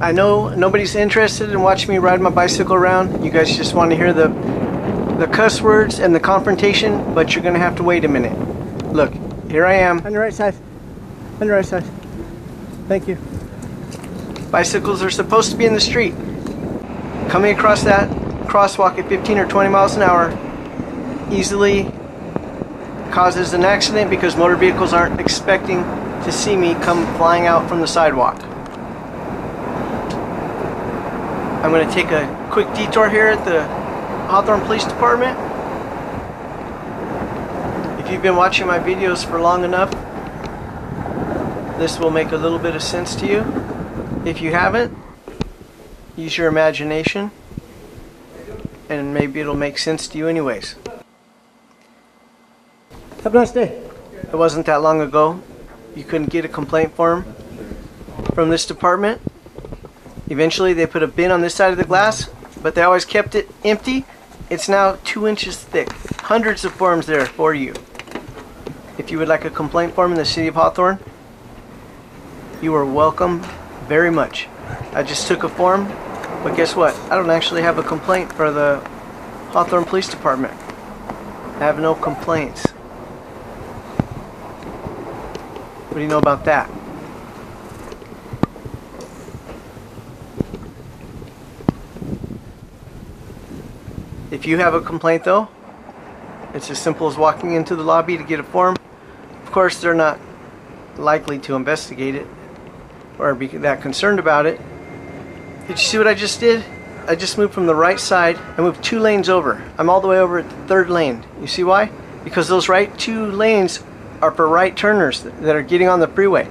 I know nobody's interested in watching me ride my bicycle around. You guys just want to hear the cuss words and the confrontation, but you're going to have to wait a minute. Look, here I am. On your right side. On your right side. Thank you. Bicycles are supposed to be in the street. Coming across that crosswalk at 15 or 20 miles an hour easily causes an accident because motor vehicles aren't expecting to see me come flying out from the sidewalk. I'm going to take a quick detour here at the Hawthorne Police Department. If you've been watching my videos for long enough, this will make a little bit of sense to you. If you haven't, use your imagination and maybe it'll make sense to you anyways. Have a nice day. It wasn't that long ago you couldn't get a complaint form from this department. Eventually they put a bin on this side of the glass, but they always kept it empty. It's now 2 inches thick. Hundreds of forms there for you. If you would like a complaint form in the city of Hawthorne, you are welcome very much. I just took a form, but guess what? I don't actually have a complaint for the Hawthorne Police Department. I have no complaints. What do you know about that? If you have a complaint though, it's as simple as walking into the lobby to get a form. Of course, they're not likely to investigate it or be that concerned about it. Did you see what I just did? I just moved from the right side. I moved 2 lanes over. I'm all the way over at the 3rd lane. You see why? Because those right 2 lanes are for right turners that are getting on the freeway.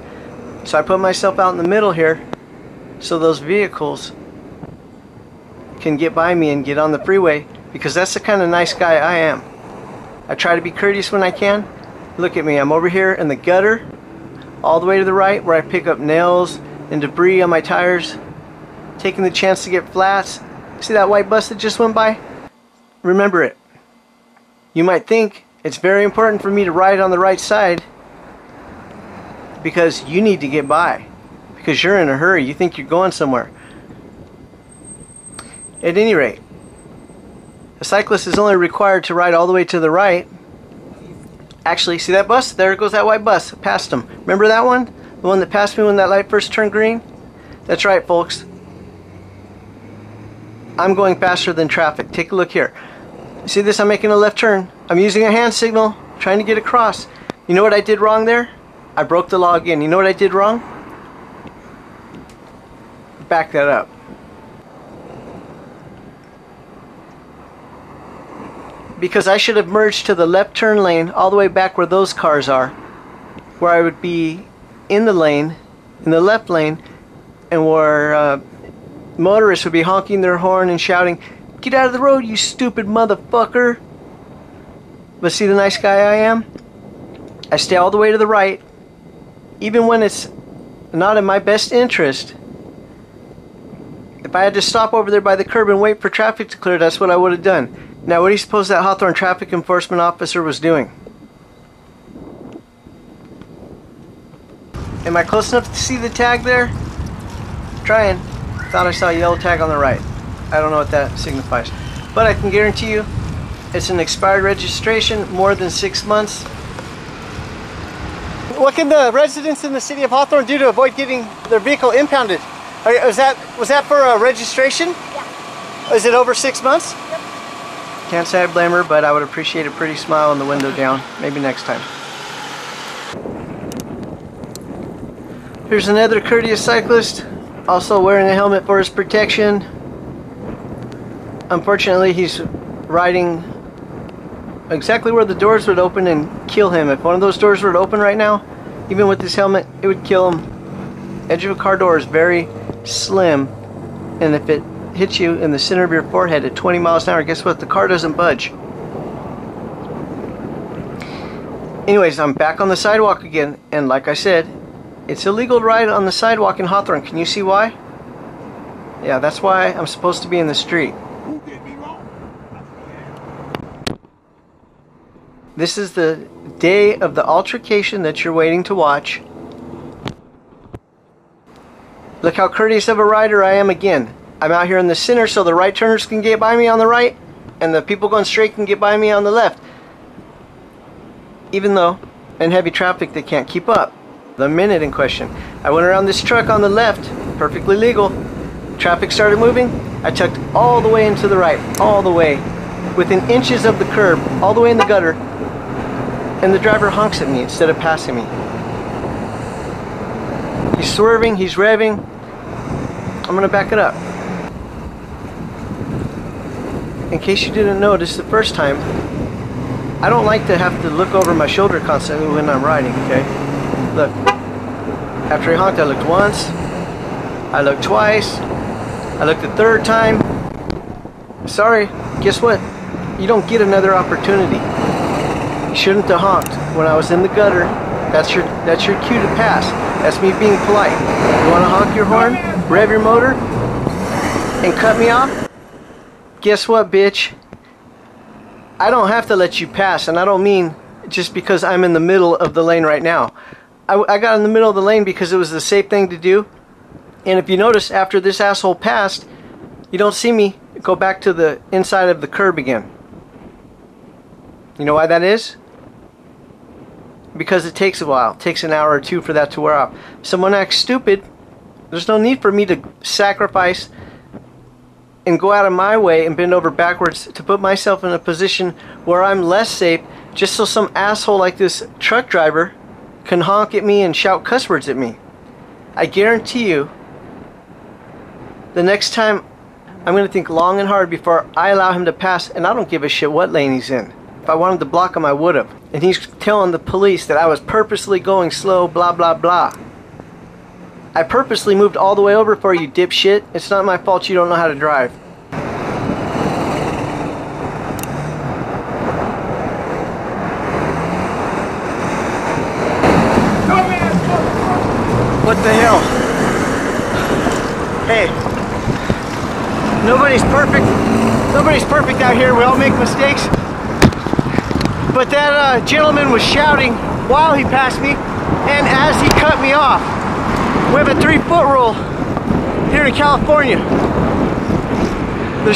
So I put myself out in the middle here so those vehicles can get by me and get on the freeway, because that's the kind of nice guy I am. I try to be courteous when I can. Look at me, I'm over here in the gutter all the way to the right where I pick up nails and debris on my tires, taking the chance to get flats. See that white bus that just went by? Remember it. You might think it's very important for me to ride on the right side because you need to get by, because you're in a hurry, you think you're going somewhere. At any rate, a cyclist is only required to ride all the way to the right. Actually, see that bus? There goes that white bus. Past him. Remember that one? The one that passed me when that light first turned green? That's right, folks. I'm going faster than traffic. Take a look here. See this? I'm making a left turn. I'm using a hand signal, trying to get across. You know what I did wrong there? I broke the law again. You know what I did wrong? Back that up. Because I should have merged to the left turn lane all the way back where those cars are, where I would be in the lane, in the left lane, and where motorists would be honking their horn and shouting, "Get out of the road, you stupid motherfucker!" But see the nice guy I am? I stay all the way to the right, even when it's not in my best interest. If I had to stop over there by the curb and wait for traffic to clear, that's what I would have done. Now, what do you suppose that Hawthorne traffic enforcement officer was doing? Am I close enough to see the tag there? Trying. Thought I saw a yellow tag on the right. I don't know what that signifies. But I can guarantee you, it's an expired registration, more than 6 months. What can the residents in the city of Hawthorne do to avoid getting their vehicle impounded? Was that for a registration? Yeah. Is it over 6 months? Yep. Can't say I blame her, but I would appreciate a pretty smile and the window down. Maybe next time. Here's another courteous cyclist, also wearing a helmet for his protection. Unfortunately, he's riding exactly where the doors would open and kill him. If one of those doors were to open right now, even with this helmet, it would kill him. Edge of a car door is very slim, and if it hits you in the center of your forehead at 20 miles an hour, guess what? The car doesn't budge. Anyways, I'm back on the sidewalk again, and like I said, it's illegal to ride on the sidewalk in Hawthorne. Can you see why? Yeah, that's why I'm supposed to be in the street. This is the day of the altercation that you're waiting to watch. Look how courteous of a rider I am again. I'm out here in the center so the right turners can get by me on the right and the people going straight can get by me on the left. Even though in heavy traffic they can't keep up. The minute in question, I went around this truck on the left, perfectly legal. Traffic started moving. I tucked all the way into the right, all the way, within inches of the curb, all the way in the gutter, and the driver honks at me instead of passing me. He's swerving, he's revving. I'm gonna back it up. In case you didn't notice the first time, I don't like to have to look over my shoulder constantly when I'm riding, okay? Look, after he honked, I looked once, I looked twice, I looked the third time. Sorry, guess what? You don't get another opportunity. You shouldn't have honked when I was in the gutter. That's your cue to pass. That's me being polite. You want to honk your horn, rev your motor, and cut me off? Guess what, bitch? I don't have to let you pass, and I don't mean just because I'm in the middle of the lane right now. I got in the middle of the lane because it was the safe thing to do. And if you notice, after this asshole passed, you don't see me go back to the inside of the curb again. You know why that is? Because it takes a while. It takes an hour or two for that to wear off. If someone acts stupid, there's no need for me to sacrifice and go out of my way and bend over backwards to put myself in a position where I'm less safe just so some asshole like this truck driver can honk at me and shout cuss words at me. I guarantee you, the next time I'm going to think long and hard before I allow him to pass, and I don't give a shit what lane he's in. If I wanted to block him, I would have. And he's telling the police that I was purposely going slow, blah, blah, blah. I purposely moved all the way over for you, dipshit. It's not my fault you don't know how to drive. What the hell? Hey, nobody's perfect. Nobody's perfect out here. We all make mistakes. But that gentleman was shouting while he passed me and as he cut me off. We have a 3-foot rule here in California. The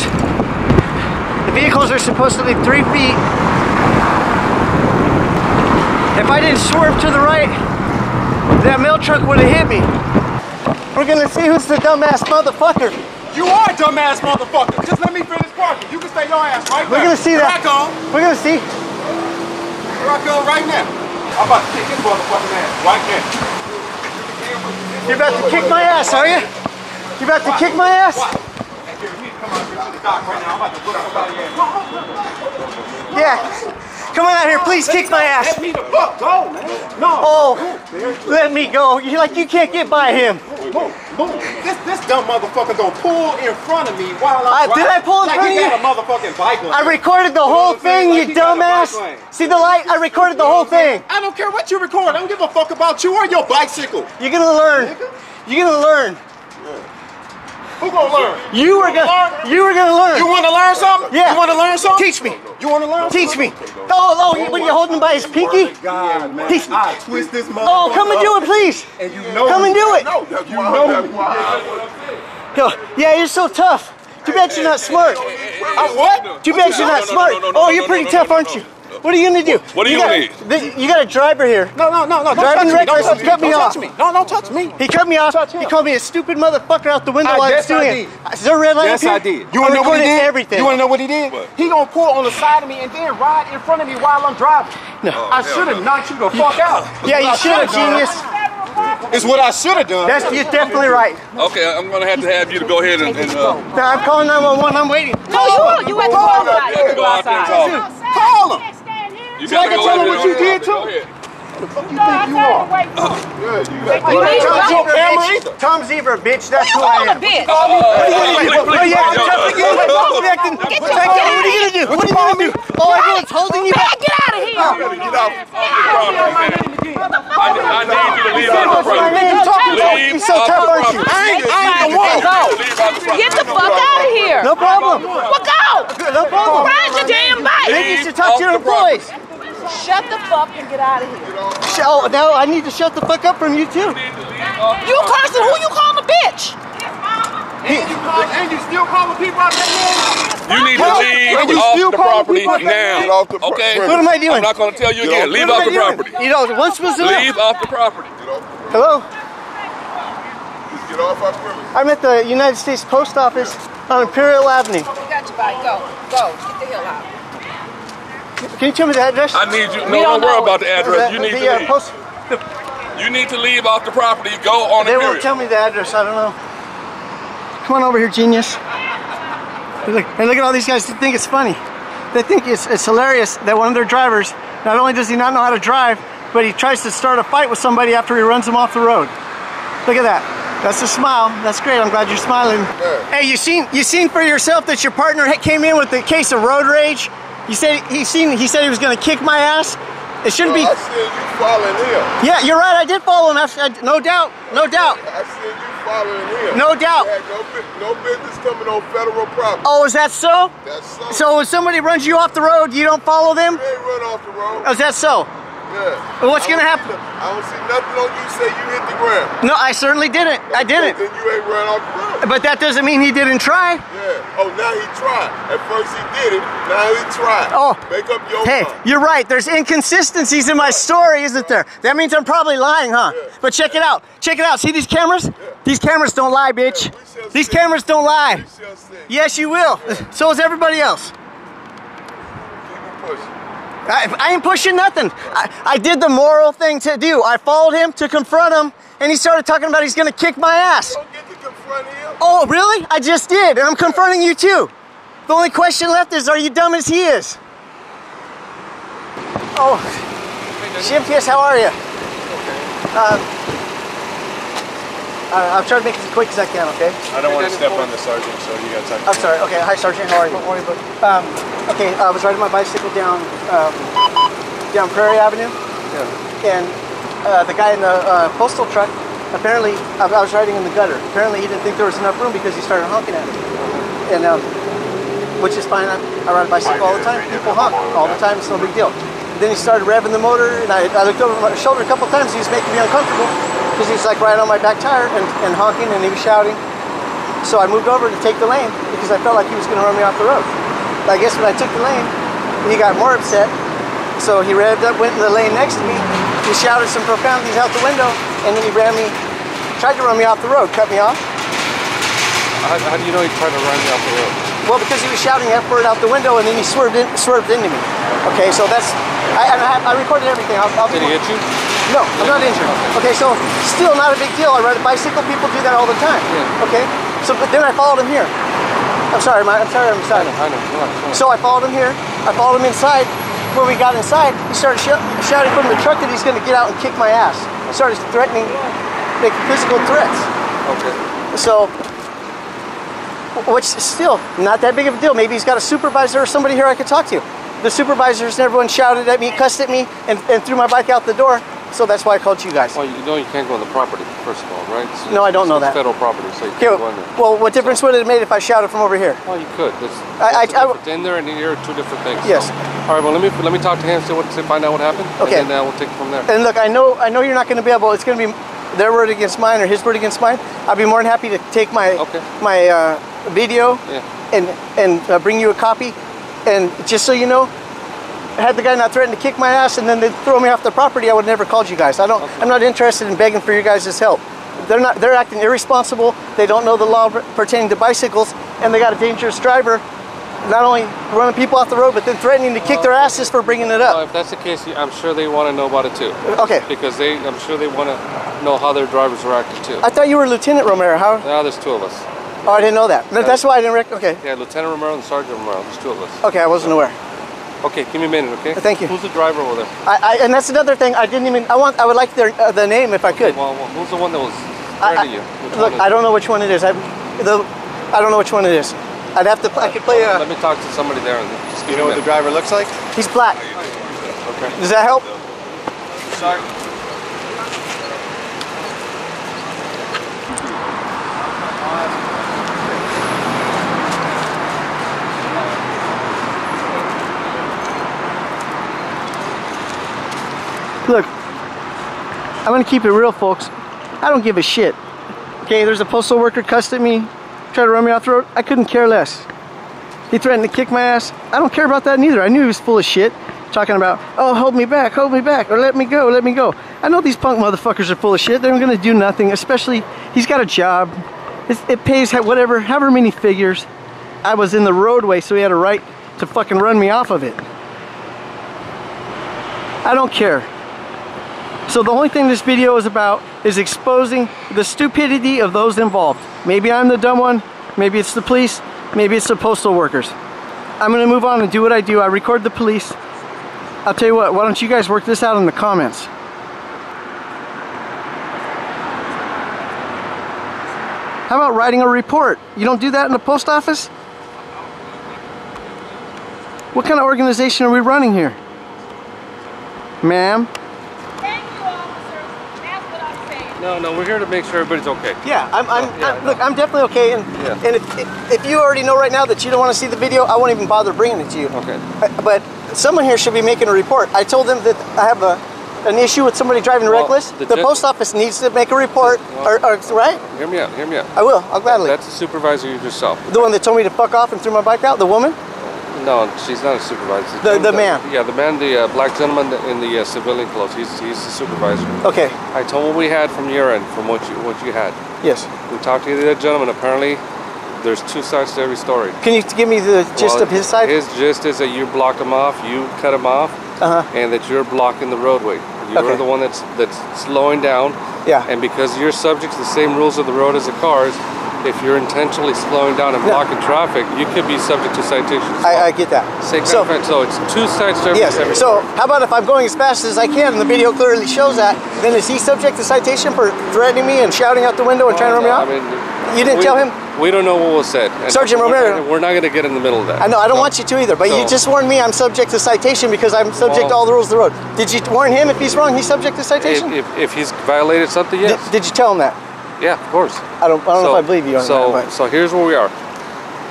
vehicles are supposed to be 3 feet. If I didn't swerve to the right, that mail truck would have hit me. We're gonna see who's the dumbass motherfucker. You are a dumbass motherfucker. Just let me finish parking. You can stay your ass right there. We're gonna see that. Here I come. We're gonna see. Here I come right now. I'm about to kick this motherfucking ass right now. You're about to kick my ass, are you? You're about to kick my ass? Come on here to the dock right now. I'm about to put somebody ass. Yeah. Come on out here, please kick my ass. Let me the fuck go, man. No. Oh, let me go. You're like, you can't get by him. Move. This dumb motherfucker gonna pull in front of me while I'm driving. Did I pull in front of you? Like he got a motherfucking bike lane. I recorded the whole thing, you dumbass. See the light? I recorded the whole thing. I don't care what you record. I don't give a fuck about you or your bicycle. You're gonna learn. You're gonna learn. Who gonna learn? You were gonna learn. You wanna learn something? Yeah. You wanna learn something? Teach me. You wanna learn Teach something? me. Oh, when you're holding him by his pinky? God, man. Teach me. I twist this motherfucker. Oh, come and do it, please. And you know Come and do it. You know Yo, yeah, you're so tough. Too bad you're not smart. I'm what? Too bad you're not smart. Oh, you're pretty tough, aren't you? What are you gonna do? What do you need? You got a driver here. No. Driving reckless, he cut me off. No, don't touch me. He cut me off. He called me a stupid motherfucker out the window while I was doing it. Is there a red light Yes, up here? I did. You wanna know what he did? Everything. You wanna know what he did? What? He gonna pull on the side of me and then ride in front of me while I'm driving. No. I should have knocked you the fuck out. Yeah, you should have, genius. It's what I should have done. You're definitely right. Okay, I'm gonna have you to go ahead and I'm calling 911. I'm waiting. No, you went to you have to go out there and talk. Call him. You So I can tell him what you did Go too? ahead. Who the fuck you think you are? You ain't Tom Zebra, Tom Zebra, bitch. That's who I am. bitch. What are you gonna do? What are you gonna do? Oh, everyone's holding you back. Get out of here. Get off the property. I need you to leave out the property. He's so tough, aren't you? I ain't the one. Leave out the property. Get the fuck out of here. No problem. Well, go. No problem. Ride your damn bike. Maybe you should talk to your employees. Shut the fuck and get out of here. Oh, now I need to shut the fuck up from you too. You person, who you calling a bitch? And you still calling people out their names? You need to leave off the property now. Okay? What am I doing? I'm not going to tell you again. Leave off the property. You know, once supposed to Leave off the property. Hello? Just get off our premises. I'm at the United States Post Office on Imperial Avenue. Got you, buddy. Go. Go. Get the hell out. Can you tell me the address? I need you. No, don't worry about the address. You need to leave. Post, You need to leave off the property. Go on they Imperial. won't tell me the address. I don't know. Come on over here, genius. Look, and look at all these guys. They think it's funny. They think it's hilarious that one of their drivers, not only does he not know how to drive, but he tries to start a fight with somebody after he runs them off the road. Look at that. That's a smile. That's great. I'm glad you're smiling. Yeah. Hey, you seen for yourself that your partner came in with a case of road rage? You said he said he was going to kick my ass. It shouldn't be. I said you following him. Yeah, you're right. I did follow him. No doubt. No doubt. I said you following him. No doubt. You had no business coming on federal property. Oh, is that so? That's so. So when somebody runs you off the road, you don't follow them? You ain't run off the road. Oh, is that so? Yeah. Well, what's going to happen? I don't see nothing on you say you hit the ground. No, I certainly didn't. I didn't. Then you ain't run off the road. But that doesn't mean he didn't try. Yeah. Oh, now he tried. At first he did it. Now he tried. Oh. Make up your Hey, mind. you're right. There's inconsistencies in my story, isn't there? That means I'm probably lying, huh? Yeah. But check it out. Check it out. See these cameras? These cameras don't lie, bitch. Yeah, we shall These see. cameras don't lie. We shall see. Yes, you will. So is everybody else. Keep it pushing. I ain't pushing nothing. I did the moral thing to do. I followed him to confront him, and he started talking about he's going to kick my ass. Don't get to confront him. Oh, really? I just did, and I'm confronting you too. The only question left is, are you dumb as he is? Oh, GMTS, how are you? I'm trying to make it as quick as I can, okay? I don't want to step on the sergeant, so you got time. I'm sorry. Okay, hi, Sergeant. How are you? Okay, I was riding my bicycle down Prairie Avenue, and the guy in the postal truck, apparently, I was riding in the gutter. Apparently, he didn't think there was enough room because he started honking at me. And which is fine. I ride a bicycle all the time. People honk all the time. It's no big deal. Then he started revving the motor, and I looked over my shoulder a couple times. He was making me uncomfortable because he was like right on my back tire and honking, and he was shouting. So I moved over to take the lane because I felt like he was going to run me off the road. But I guess when I took the lane, he got more upset. So he revved up, went in the lane next to me. He shouted some profanities out the window, and then he tried to run me off the road, cut me off. How do you know he tried to run you off the road? Well, because he was shouting F word out the window, and then he swerved into me. Okay, so that's, I recorded everything. Did he hit you? No, I'm not injured. Okay, so still not a big deal. I ride a bicycle. People do that all the time. Yeah. Okay, so but then I followed him here. I'm sorry. I'm sorry. I know. So I followed him here. I followed him inside. When we got inside, he started shouting from the truck that he's going to get out and kick my ass. He started threatening, making physical threats. Okay. So, which is still not that big of a deal. Maybe he's got a supervisor or somebody here I could talk to. The supervisors and everyone shouted at me, cussed at me, and threw my bike out the door. So that's why I called you guys. Well, you know you can't go on the property, first of all, right? No, I don't know that. It's federal property, so you Okay, can't go in there. well, what difference would it have made if I shouted from over here? Well, you could. In there and here are two different things. Yes. So. All right. Well, let me talk to him, find out what happened. Okay. And then we'll take it from there. And look, I know you're not going to be able. It's going to be their word against mine or his word against mine. I'd be more than happy to take my video and bring you a copy. And just so you know, had the guy not threatened to kick my ass and then they throw me off the property, I would have never called you guys. I'm not interested in begging for your guys' help. They're acting irresponsible. They don't know the law pertaining to bicycles, and they got a dangerous driver, not only running people off the road, but then threatening to kick their asses for bringing it up. Well, if that's the case, I'm sure they want to know about it too. Okay. Because I'm sure they want to know how their drivers are acting too. I thought you were Lieutenant Romero. How? Now there's two of us. Oh, I didn't know that. That's why I didn't okay. Yeah, Lieutenant Romero and Sergeant Romero. There's two of us. Okay, I wasn't aware. Okay, give me a minute, okay? Thank you. Who's the driver over there? And that's another thing. I would like the name if I could. Well, who's the one that was threatening you? Look, I don't know which one it is. I don't know which one it is. I could play a. Let me talk to somebody there. And just You know what the driver looks like? He's black. Okay. Does that help? Sorry. Look, I'm gonna keep it real, folks. I don't give a shit. Okay, there's a postal worker cussed at me. Tried to run me off the road. I couldn't care less. He threatened to kick my ass. I don't care about that neither. I knew he was full of shit. Talking about, oh, hold me back, or let me go, let me go. I know these punk motherfuckers are full of shit. They're gonna do nothing, especially, he's got a job. It pays whatever, however many figures. I was in the roadway, so he had a right to fucking run me off of it. I don't care. So the only thing this video is about is exposing the stupidity of those involved. Maybe I'm the dumb one, maybe it's the police, maybe it's the postal workers. I'm gonna move on and do what I do. I record the police. I'll tell you what, why don't you guys work this out in the comments? How about writing a report? You don't do that in the post office? What kind of organization are we running here? Ma'am? Thank you, officers. That's what I'm saying. No, we're here to make sure everybody's okay. Yeah, look, I'm definitely okay, and if you already know right now that you don't want to see the video, I won't even bother bringing it to you. Okay. But someone here should be making a report. I told them that I have an issue with somebody driving reckless. The post office needs to make a report, right? Hear me out. I will. I'll gladly. That's the supervisor yourself. The one that told me to fuck off and threw my bike out? The woman? No, she's not a supervisor. The man? Yeah, the man, the black gentleman in the civilian clothes. He's the supervisor. Okay. I told him what we had from your end, from what you had. Yes. We talked to the gentleman. Apparently, there's two sides to every story. Can you give me the gist of his side? His gist is that you blocked him off, you cut him off, and that you're blocking the roadway. You're the one that's slowing down. Yeah. And because you're subject to the same rules of the road as the cars, if you're intentionally slowing down and blocking traffic, you could be subject to citations. I get that. So it's two sides to every every So story. how about if I'm going as fast as I can and the video clearly shows that, then is he subject to citation for threatening me and shouting out the window and trying to run me off? I mean, you didn't tell him? We don't know what was said. And Sergeant Romero. We're not going to get in the middle of that. I know, I don't want you to either, but you just warned me I'm subject to citation because I'm subject to all the rules of the road. Did you warn him if he's wrong, he's subject to citation? If he's violated something, yes. Did you tell him that? Yeah, of course. I don't know if I believe you on that. But. So here's where we are.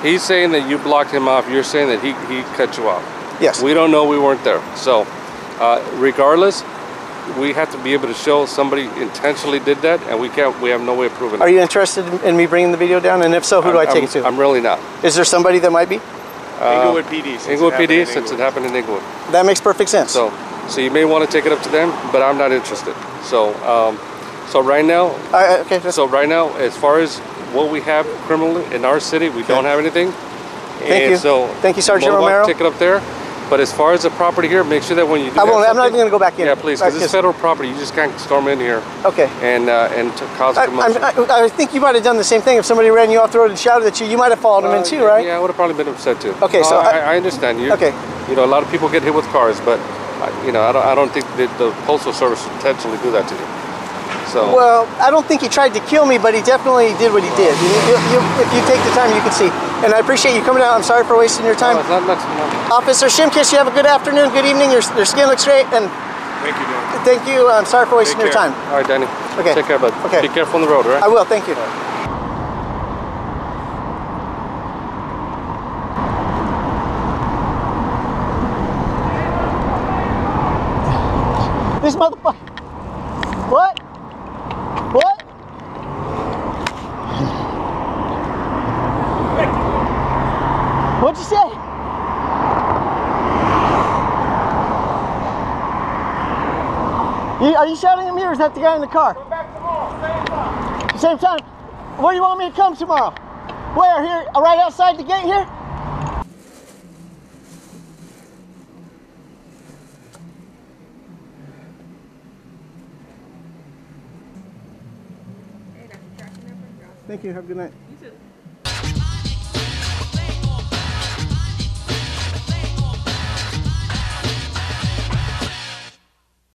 He's saying that you blocked him off. You're saying that he cut you off. Yes. We don't know. We weren't there. So regardless, we have to be able to show somebody intentionally did that, and we have no way of proving it. Are you interested in me bringing the video down? And if so, who do I take it to? I'm really not. Is there somebody that might be? Inglewood PD. Inglewood PD, since it happened in Inglewood. That makes perfect sense. So you may want to take it up to them, but I'm not interested. So right now, right now, as far as what we have criminally in our city, we don't have anything. Thank you. So thank you, Sergeant Romero. Take it up there. But as far as the property here, make sure that when you do I'm not even going to go back in. Yeah, please, because it's federal property. You just can't storm in here. Okay. And cause commotion. I think you might have done the same thing. If somebody ran you off the road and shouted at you, you might have followed them in too, right? Yeah, I would have probably been upset too. Okay, so I understand you. Okay. You know, a lot of people get hit with cars, but I don't think that the Postal Service would intentionally do that to you. So. Well, I don't think he tried to kill me, but he definitely did what he did. If you take the time, you can see. And I appreciate you coming out. I'm sorry for wasting your time. No, it's not much. Officer Shimkiss, you have a good afternoon, good evening. Your skin looks great. And Thank you, Dan. thank you. I'm sorry for wasting your time. All right, Danny. Okay. Take care, bud. Okay. Be careful on the road, all right? I will. Thank you. This motherfucker. What? What? What'd you say? Are you shouting at me or is that the guy in the car? Come back tomorrow, Same time. Where do you want me to come tomorrow? Where? Here? Right outside the gate here? Thank you. Have a good night. You too.